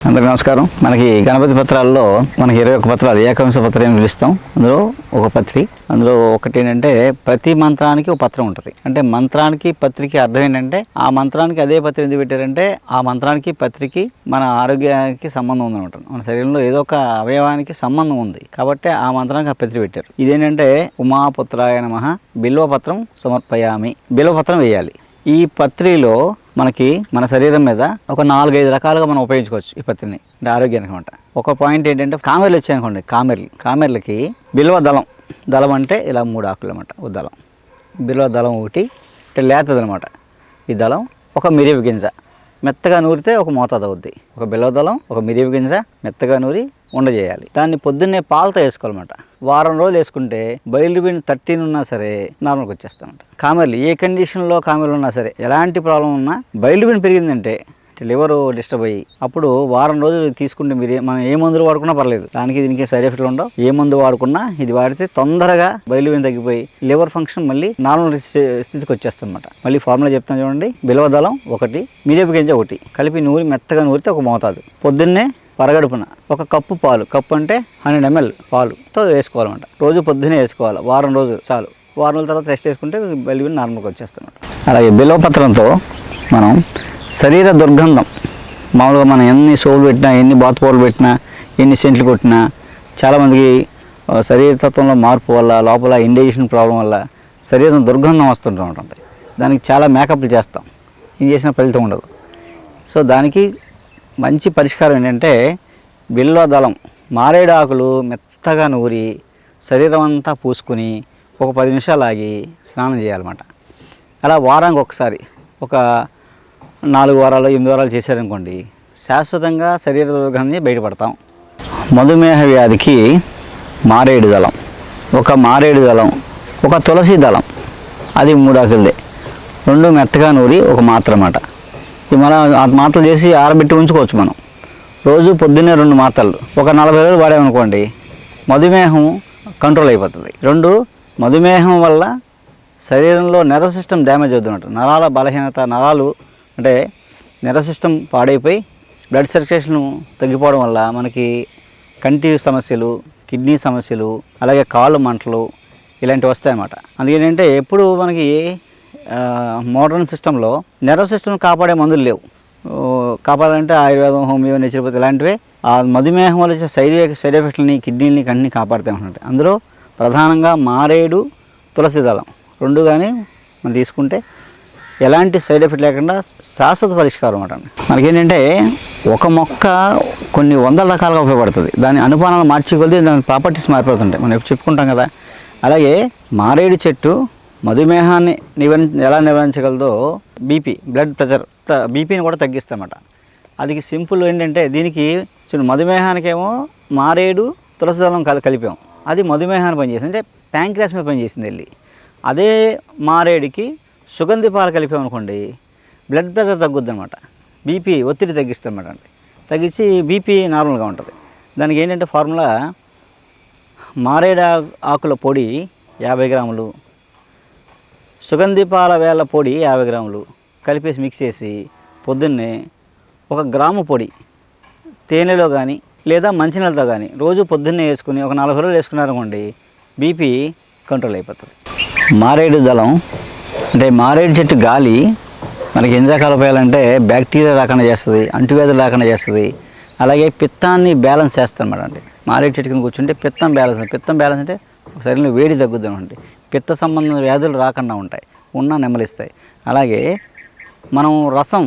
అందరికీ నమస్కారం. మనకి గణపతి పత్రాల్లో మనకి 21 పత్రాలు ఏకవంశ పత్రం అని పిలుస్తాం. అందులో ఒక పత్రి, అందులో ఒకటి ఏంటంటే ప్రతి మంత్రానికి ఒక పత్రం ఉంటుంది. అంటే మంత్రానికి పత్రికి అర్థం ఏంటంటే ఆ మంత్రానికి అదే పత్రి ఎందుకు పెట్టారంటే ఆ మంత్రానికి పత్రికి మన ఆరోగ్యానికి సంబంధం ఉందన్నమాట. మన శరీరంలో ఏదో ఒక అవయవానికి సంబంధం ఉంది కాబట్టి ఆ మంత్రానికి ఆ పత్రి పెట్టారు. ఇదేంటంటే ఉమాపుత్రాయ నమః బిల్వపత్రం సమర్పయామి, బిల్వపత్రం వేయాలి. ఈ పత్రిలో మనకి మన శరీరం మీద ఒక 4-5 రకాలుగా మనం ఉపయోగించుకోవచ్చు ఈ పత్రిని, అంటే ఆరోగ్యానికి అనమాట. ఒక పాయింట్ ఏంటంటే కామెర్లు వచ్చాయనుకోండి, కామెర్లకి బిల్వ దళం అంటే ఇలా 3 ఆకులు అనమాట. ఒక దళం బిల్వ దళం ఒకటి అంటే లేతది అనమాట. ఈ దళం ఒక మిరియపు గింజ మెత్తగా నూరితే ఒక మోతాదు అవుద్ది. ఒక బిల్వ దళం, ఒక మిరియపు గింజ మెత్తగా నూరి ఉండజేయాలి. దాన్ని పొద్దున్నే పాలతో వేసుకోవాలన్నమాట. వారం రోజులు వేసుకుంటే బయలుబిన్ 13 ఉన్నా సరే నార్మల్కి వచ్చేస్తామంట. కామెర్లు ఏ కండిషన్లో కామెర్లు ఉన్నా సరే, ఎలాంటి ప్రాబ్లం ఉన్నా బయలుబిన్ పెరిగిందంటే లివర్ డిస్టర్బ్ అయ్యి అప్పుడు వారం రోజులు తీసుకుంటే మనం ఏ మందులు వాడుకున్నా పర్లేదు, దానికి దీనికి సైడ్ ఎఫెక్ట్లు ఉండవు. ఏ మందు వాడుకున్నా ఇది వాడితే తొందరగా బయలుబిన్ తగ్గిపోయి లివర్ ఫంక్షన్ మళ్ళీ నార్మల్ స్థితికి వచ్చేస్తుంది అనమాట. మళ్ళీ ఫార్ములా చెప్తాను చూడండి. బిల్వదళం ఒకటి, మిరియపు గింజ ఒకటి కలిపి మెత్తగా నూరితే ఒక మోతాదు. పొద్దున్నే పరగడుపున ఒక కప్పు పాలు, కప్పు అంటే 100 ml పాలుతో వేసుకోవాలన్నమాట. రోజు పొద్దున్నే వేసుకోవాలి. వారం రోజులు చాలు. వారం రోజుల తర్వాత రెస్ట్ చేసుకుంటే బయలుబిన్ నార్మల్గా వచ్చేస్తామన్నమాట. అలాగే బిల్వపత్రంతో మనం శరీర దుర్గంధం, మామూలుగా మనం ఎన్ని సోపులు పెట్టినా, ఎన్ని బాత్ పౌడర్లు పెట్టినా, ఎన్ని సెంట్లు కొట్టినా చాలామందికి శరీరతత్వంలో మార్పు వల్ల, లోపల ఇండైజెషన్ ప్రాబ్లం వల్ల శరీరం దుర్గంధం వస్తుంటూ ఉంటుంది. దానికి చాలా మేకప్లు చేస్తాం, ఏం చేసినా ఫలితం ఉండదు. సో దానికి మంచి పరిష్కారం ఏంటంటే బిల్వదళం, మారేడు ఆకులు మెత్తగా నూరి శరీరం అంతా పూసుకుని ఒక 10 నిమిషాలు ఆగి స్నానం చేయాలన్నమాట. అలా వారానికి ఒకసారి ఒక 4 వారాలు 8 వారాలు చేశారనుకోండి, శాశ్వతంగా శరీర దుర్గంధం బయటపడతాం. మధుమేహ వ్యాధికి మారేడు దళం, ఒక మారేడు దళం, ఒక తులసి దళం, అది 3 ఆకులదే, 2 మెత్తగా నూరి ఒక మాత్ర అన్నమాట. ఇది మనం ఆ మాత్రలు చేసి ఆరబెట్టి ఉంచుకోవచ్చు. మనం రోజు పొద్దున్నే 2 మాత్రలు ఒక 40 రోజులు వాడామనుకోండి, మధుమేహం కంట్రోల్ అయిపోతుంది. 2 మధుమేహం వల్ల శరీరంలో నర్వ్ సిస్టమ్ డ్యామేజ్ అవుతున్నట్టు, నరాల బలహీనత, నరాలు అంటే నర్వ్ సిస్టమ్ పాడైపోయి బ్లడ్ సర్క్యులేషన్ తగ్గిపోవడం వల్ల మనకి కంటి సమస్యలు, కిడ్నీ సమస్యలు, అలాగే కాళ్ళు మంటలు ఇలాంటివి వస్తాయన్నమాట. అందుకేంటంటే ఎప్పుడు మనకి మోడర్న్ సిస్టంలో నర్వ్ సిస్టమ్ కాపాడే మందులు లేవు. కాపాడాలంటే ఆయుర్వేదం, హోమియో, నేచురోపతి ఇలాంటివే ఆ మధుమేహం వల్ల వచ్చే సైడ్ ఎఫెక్ట్లని, కిడ్నీలని, కంటిని కాపాడుతూ ఉంటున్నాయి. అందులో ప్రధానంగా మారేడు, తులసి దళం 2 కానీ మనం తీసుకుంటే ఎలాంటి సైడ్ ఎఫెక్ట్ లేకుండా శాశ్వత పరిష్కారం అన్నమాట. మనకేంటంటే ఒక మొక్క కొన్ని 100 రకాలుగా ఉపయోగపడుతుంది. దాని అనుపానాలు మార్చుకొలితే దాని ప్రాపర్టీస్ మారిపోతుంటాయి, మనం ఎప్పుడు చెప్పుకుంటాం కదా. అలాగే మారేడు చెట్టు మధుమేహాన్ని ఎలా నివారించగలదో బీపీ, బ్లడ్ ప్రెషర్, బీపీని కూడా తగ్గిస్తామన్నమాట. అది సింపుల్ ఏంటంటే దీనికి మధుమేహానికేమో మారేడు, తులసి దళం కలిపాం, అది మధుమేహాన్ని పనిచేసింది, అంటే ప్యాంక్రియాస్ మీద పనిచేసింది వెళ్ళి. అదే మారేడుకి సుగంధి పాలు కలిపామనుకోండి, బ్లడ్ ప్రెషర్ తగ్గుద్ది అనమాట, బీపీ ఒత్తిడి తగ్గిస్తామన్నమాట. అండి తగ్గించి బీపీ నార్మల్గా ఉంటుంది. దానికి ఏంటంటే ఫార్ములా మారేడు ఆకుల పొడి 50 గ్రాములు, సుగంధి పాల వేళ్ళ పొడి 50 గ్రాములు కలిపేసి మిక్స్ చేసి పొద్దున్నే 1 గ్రాము పొడి తేనెలో కానీ లేదా మంచినీళ్ళతో కానీ రోజు పొద్దున్నే వేసుకుని ఒక 40 రోజులు వేసుకున్నారనుకోండి, బీపీ కంట్రోల్ అయిపోతుంది. మారేడు దళం అంటే మారేడు చెట్టు గాలి మనకి ఎన్ని రకాలు ఉపయోగాలంటే బ్యాక్టీరియా రాకుండా చేస్తుంది, అంటువ్యాధులు రాకుండా చేస్తుంది, అలాగే పిత్తాన్ని బ్యాలెన్స్ చేస్తుంది అన్నమాట. అంటే మారేడు చెట్టు కింద కూర్చుంటే పిత్తం బ్యాలెన్స్ అంటే శరీరంలో వేడి తగ్గుద్ది అనమాట. పిత్త సంబంధ వ్యాధులు రాకుండా ఉంటాయి, నెమ్మలిస్తాయి. అలాగే మనం రసం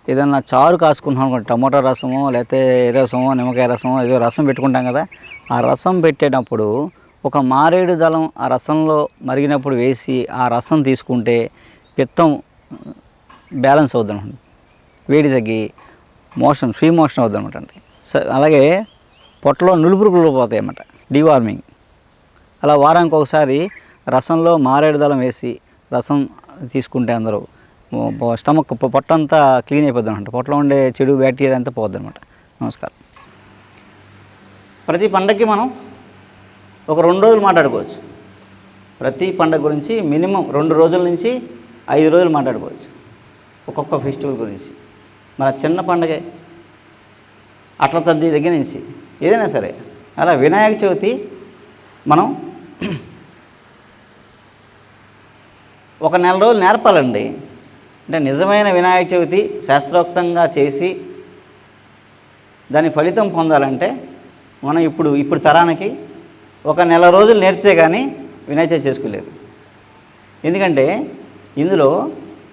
ఏదన్నా చారు కాసుకుంటున్నాం అనుకోండి, టమోటా రసమో లేకపోతే రసమో నిమ్మకాయ రసమో ఏదో రసం పెట్టుకుంటాం కదా, ఆ రసం పెట్టేటప్పుడు ఒక మారేడు దళం ఆ రసంలో మరిగినప్పుడు వేసి ఆ రసం తీసుకుంటే పిత్తం బ్యాలెన్స్ అవుద్ది అనమాట, వేడి తగ్గి ఫ్రీ మోషన్ అవుద్ది అనమాట. అండి అలాగే పొట్టలో నులుపురుగులు పోతాయి అన్నమాట, డివార్మింగ్. అలా వారానికి ఒకసారి రసంలో మారేడు దళం వేసి రసం తీసుకుంటే అందరూ స్టమక్, పొట్ట అంతా క్లీన్ అయిపోద్ది అనమాట, పొట్టలో ఉండే చెడు బ్యాక్టీరియా అంతా పోద్ది అనమాట. నమస్కారం. ప్రతి పండగకి మనం ఒక 2 రోజులు మాట్లాడుకోవచ్చు. ప్రతి పండగ గురించి మినిమం 2 రోజుల నుంచి 5 రోజులు మాట్లాడుకోవచ్చు, ఒక్కొక్క ఫెస్టివల్ గురించి. మన చిన్న పండగే అట్ల తద్ది దగ్గర నుంచి ఏదైనా సరే అలా వినాయక చవితి మనం ఒక నెల రోజులు నేర్పాలండి. అంటే నిజమైన వినాయక చవితి శాస్త్రోక్తంగా చేసి దాని ఫలితం పొందాలంటే మనం ఇప్పుడు తరానికి ఒక నెల రోజులు నేర్పితే కానీ వినాయక చవితి చేసుకోలేరు. ఎందుకంటే ఇందులో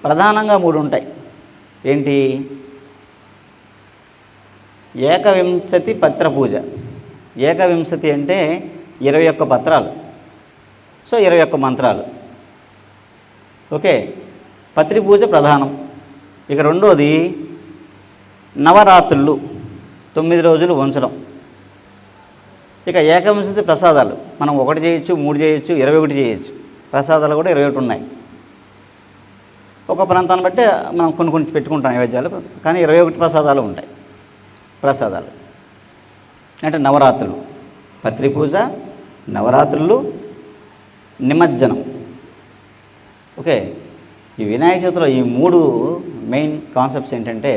ప్రధానంగా 3 ఉంటాయి. ఏంటి? ఏకవింశతి పత్ర పూజ. ఏకవింశతి అంటే 21 పత్రాలు. సో 21 మంత్రాలు. ఓకే, పత్రి పూజ ప్రధానం. ఇక రెండోది నవరాత్రులు 9 రోజులు ఉంచడం. ఇక ఏకవింశతి ప్రసాదాలు మనం 1 చేయొచ్చు, 3 చేయొచ్చు, 21 చేయొచ్చు. ప్రసాదాలు కూడా 21 ఉన్నాయి. ఒక ప్రాంతాన్ని బట్టి మనం కొన్ని పెట్టుకుంటాం నైవేద్యాలు, కానీ 21 ప్రసాదాలు ఉంటాయి. ప్రసాదాలు అంటే నవరాత్రులు, పత్రి పూజ, నవరాత్రులు, నిమజ్జనం. ఓకే, ఈ వినాయక చవితిలో ఈ 3 మెయిన్ కాన్సెప్ట్స్ ఏంటంటే,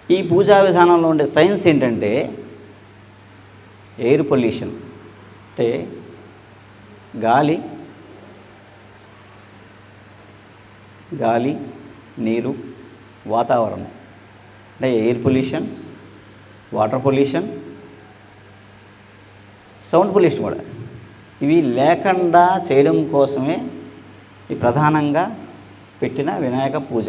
ఈ పూజా విధానంలో ఉండే సైన్స్ ఏంటంటే ఎయిర్ పొల్యూషన్, అంటే గాలి, నీరు, వాతావరణం. అంటే air pollution, water pollution, sound pollution కూడా. ఇవి లేకుండా చేయడం కోసమే ఈ ప్రధానంగా పెట్టిన వినాయక పూజ.